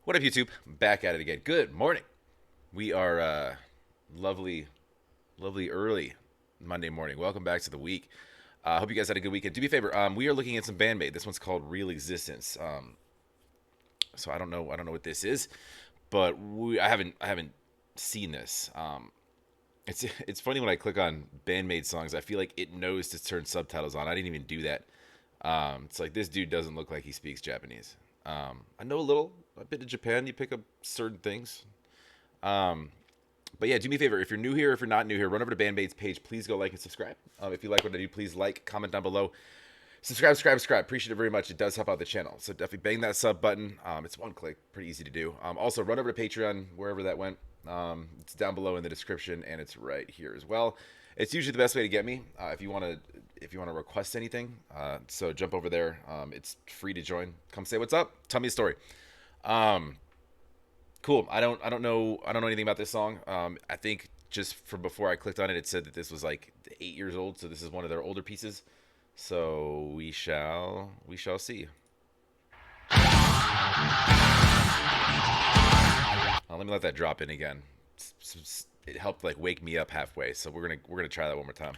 What up, YouTube? Back at it again. Good morning. We are lovely, lovely early Monday morning. Welcome back to the week. Hope you guys had a good weekend. Do me a favor. We are looking at some Band-Maid. This one's called Real Existence. So I don't know what this is, but I haven't seen this. It's funny when I click on Band-Maid songs. I feel like it knows to turn subtitles on. I didn't even do that. It's like this dude doesn't look like he speaks Japanese. I know a little. I've been to Japan. You pick up certain things. But yeah, do me a favor. If you're new here, if you're not new here, run over to Band-Maid's page. Please go like and subscribe. If you like what I do, please like, comment down below. Subscribe. Appreciate it very much. It does help out the channel. So definitely bang that sub button. It's one click. Pretty easy to do. Also, run over to Patreon, wherever that went. It's down below in the description, and it's right here as well. It's usually the best way to get me if you want to request anything. So jump over there. It's free to join. Come say what's up. Tell me a story. Cool. I don't know anything about this song. I think just from before I clicked on it, it said that this was like 8 years old. So this is one of their older pieces. So we shall see. Let me let that drop in again. It helped like wake me up halfway. So we're gonna try that one more time.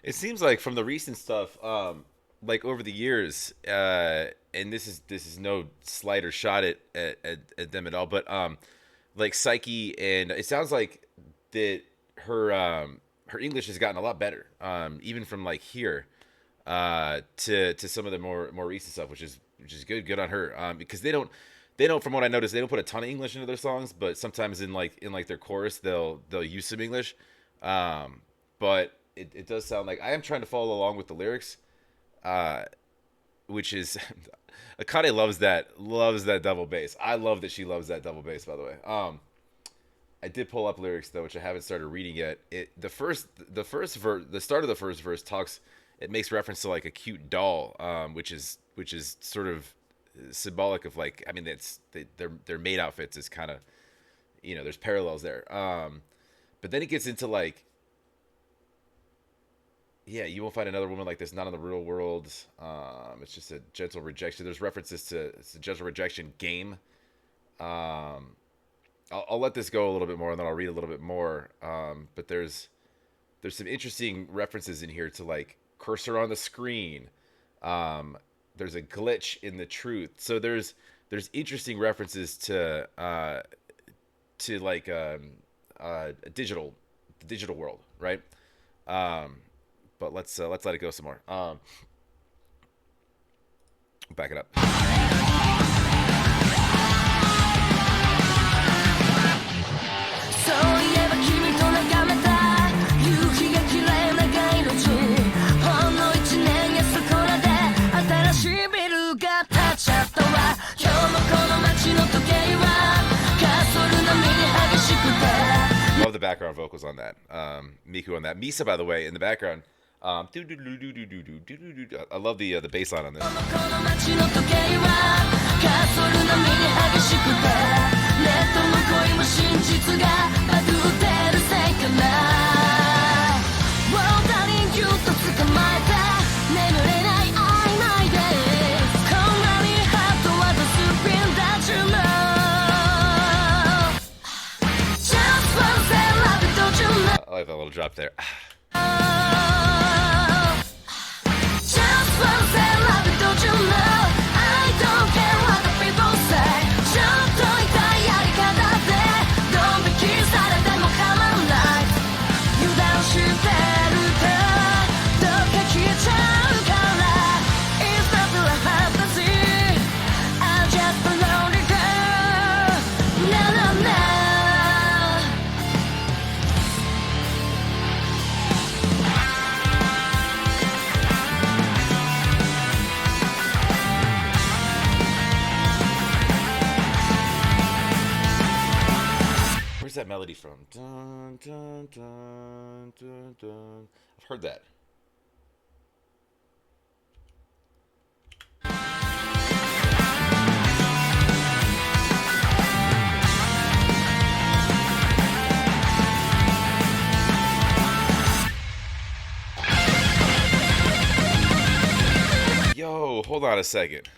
It seems like from the recent stuff, like over the years, and this is no slight or shot at them at all, but like Psyche, and it sounds like that her English has gotten a lot better, even from like here to some of the more recent stuff, which is good on her, because they don't from what I noticed, they don't put a ton of English into their songs, but sometimes in their chorus they'll use some English, but it does sound like I am trying to follow along with the lyrics, which is Akane loves that double bass. I love that she loves that double bass, by the way. I did pull up lyrics though, which I haven't started reading yet. The start of the first verse talks. It makes reference to like a cute doll, which is sort of symbolic of like, I mean, their maid outfits is kind of, there's parallels there. But then it gets into like, yeah, you won't find another woman like this, not in the real world. It's just a gentle rejection. There's references to it's a gentle rejection game. I'll let this go a little bit more, and then I'll read a little bit more. But there's some interesting references in here to like cursor on the screen. There's a glitch in the truth. So there's interesting references to like the digital world, right? But let's let it go some more. Back it up. Love the background vocals on that. Miku on that. Misa, by the way, in the background. I love the bass line on this. like that little drop there. Just one say love it, don't you know? I don't care what the people say. ちょっと痛いやり方でドン引きされても構わない。油断してるとどっか消えちゃうから。It's not a fantasy. I'm just a lonely girl. No, no, no. Where's that melody from? Dun, dun, dun, dun, dun. I've heard that. Yo, hold on a second.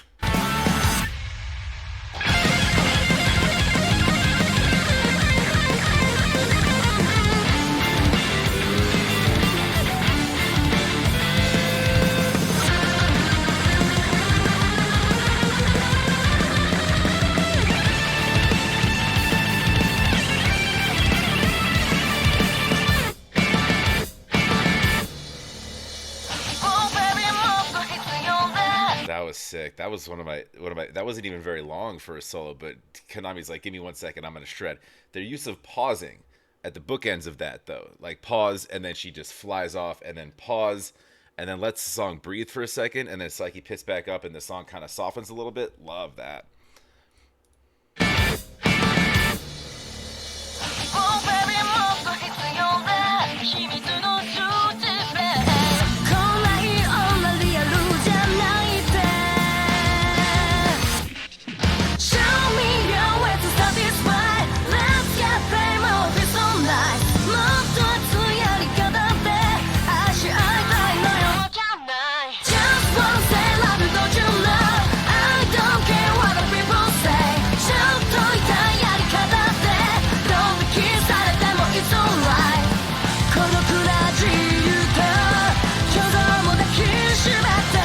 Oh baby, もっと必要で That was sick. That was one of my. That wasn't even very long for a solo, but Konami's like, give me 1 second, I'm gonna shred. Their use of pausing at the bookends of that, though, like pause and then she just flies off, and then pause, and then lets the song breathe for a second, and then Psyche picks back up, and the song kind of softens a little bit. Love that. Oh baby, もっと必要で秘密の数値でこんな女リアルじゃないって Show me your way to satisfy Let's get paid more be so nice もっと熱いやり方で愛し合いたいのよ Can I Just wanna say love you don't you know I don't care what the people say ちょっと痛いやり方でドン引きされても It's alright 孤独な自由と虚像も抱きしめて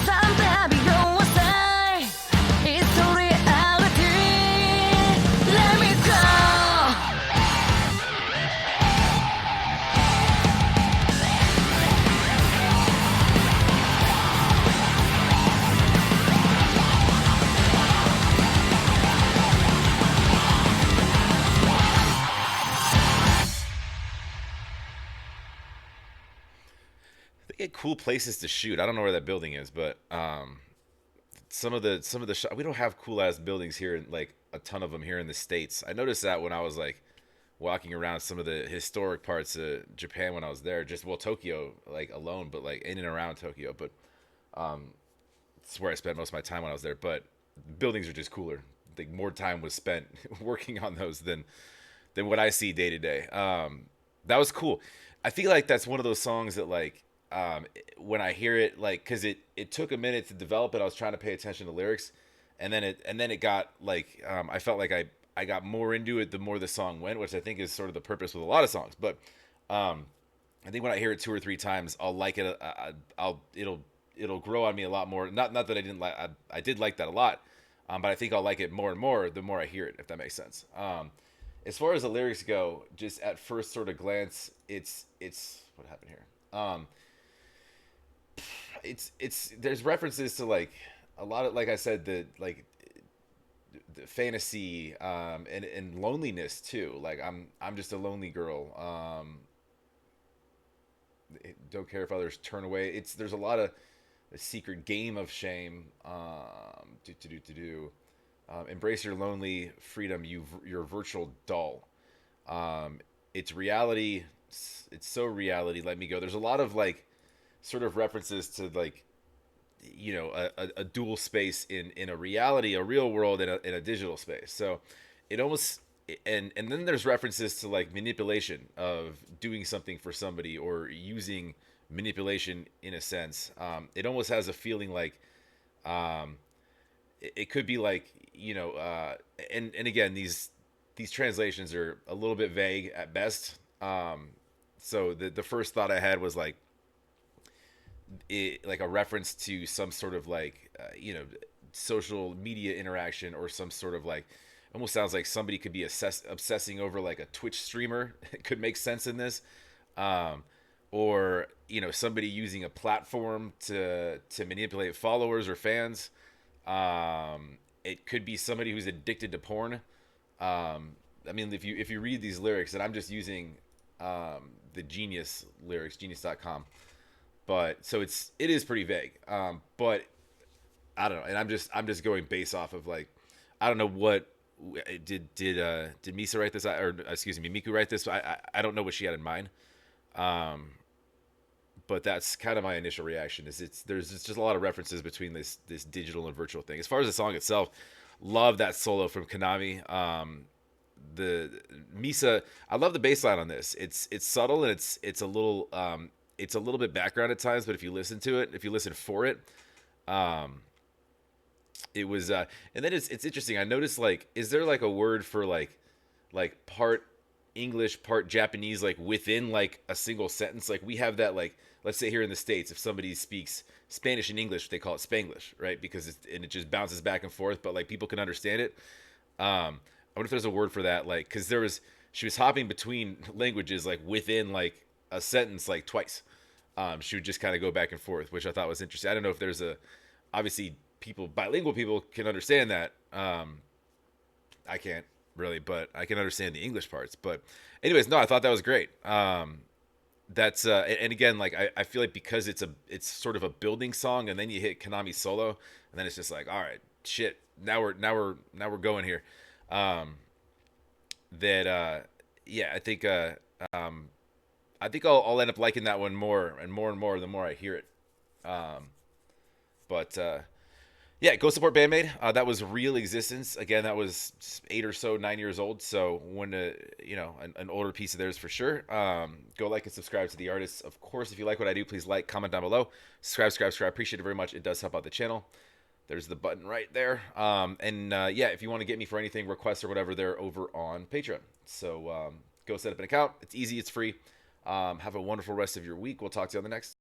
Someday be your say It's the reality Let me go They get cool places to shoot. I don't know where that building is, but some of the we don't have cool ass buildings here, and like a ton of them here in the States. I noticed that when I was like walking around some of the historic parts of Japan when I was there. Just well, Tokyo like alone, but like in and around Tokyo. But it's where I spent most of my time when I was there. But buildings are just cooler. I think more time was spent working on those than what I see day to day. That was cool. I feel like that's one of those songs that like when I hear it, like, because it took a minute to develop it. I was trying to pay attention to lyrics, and then it got like I felt like I got more into it the more the song went, which I think is sort of the purpose with a lot of songs. But I think when I hear it 2 or 3 times, I'll like it. It'll grow on me a lot more. Not that I didn't like. I did like that a lot, but I think I'll like it more and more the more I hear it. If that makes sense. As far as the lyrics go, just at first sort of glance, it's what happened here. It's there's references to like a lot of, like I said, the like the fantasy and loneliness too. Like I'm just a lonely girl. Don't care if others turn away. There's a lot of a secret game of shame. Embrace your lonely freedom. Your virtual doll. It's reality. It's so reality. Let me go. There's a lot of like sort of references to like a dual space in a reality, a real world, and in a digital space. So it almost and then there's references to like manipulation of doing something for somebody or using manipulation in a sense. It almost has a feeling like it could be like and again these translations are a little bit vague at best. So the first thought I had was like like a reference to some sort of like social media interaction, or some sort of like, almost sounds like somebody could be obsessing over like a Twitch streamer. It could make sense in this. um, or somebody using a platform to manipulate followers or fans. It could be somebody who's addicted to porn. I mean, if you read these lyrics, and I'm just using the Genius lyrics, genius.com, but so it is pretty vague. But I don't know, and I'm just going based off of like, I don't know what did Misa write this, or excuse me, Miku write this. I don't know what she had in mind. Um, but that's kind of my initial reaction. Is there's just a lot of references between this digital and virtual thing. As far as the song itself, love that solo from Konami. The Misa, I love the bass line on this. It's subtle, and it's a little bit background at times, but if you listen to it, if you listen for it, um, it was and then it's interesting. I noticed, like, is there like a word for like part English, part Japanese, like within like a single sentence? Like we have that, like, let's say here in the States, if somebody speaks Spanish and English, they call it Spanglish, right? Because it just bounces back and forth, but like people can understand it. I wonder if there's a word for that, like, because she was hopping between languages like within like a sentence like twice. She would just kind of go back and forth, which I thought was interesting. I don't know if there's obviously bilingual people can understand that. I can't really, but I can understand the English parts. But anyways, no, I thought that was great. That's and again, like I feel like because it's sort of a building song, and then you hit Konami solo, and then it's just like, all right, shit, now we're going here. Um, that yeah, um, I think I'll end up liking that one more and more and more the more I hear it. Um, but yeah, go support Band-Maid. That was Real Existence. Again, that was 8 or so, 9 years old. So when an older piece of theirs for sure. Go like and subscribe to the artists. Of course, if you like what I do, please like, comment down below. Subscribe. Appreciate it very much. It does help out the channel. There's the button right there. And yeah, if you want to get me for anything, requests or whatever, they're over on Patreon. So go set up an account. It's easy. It's free. Have a wonderful rest of your week. We'll talk to you on the next.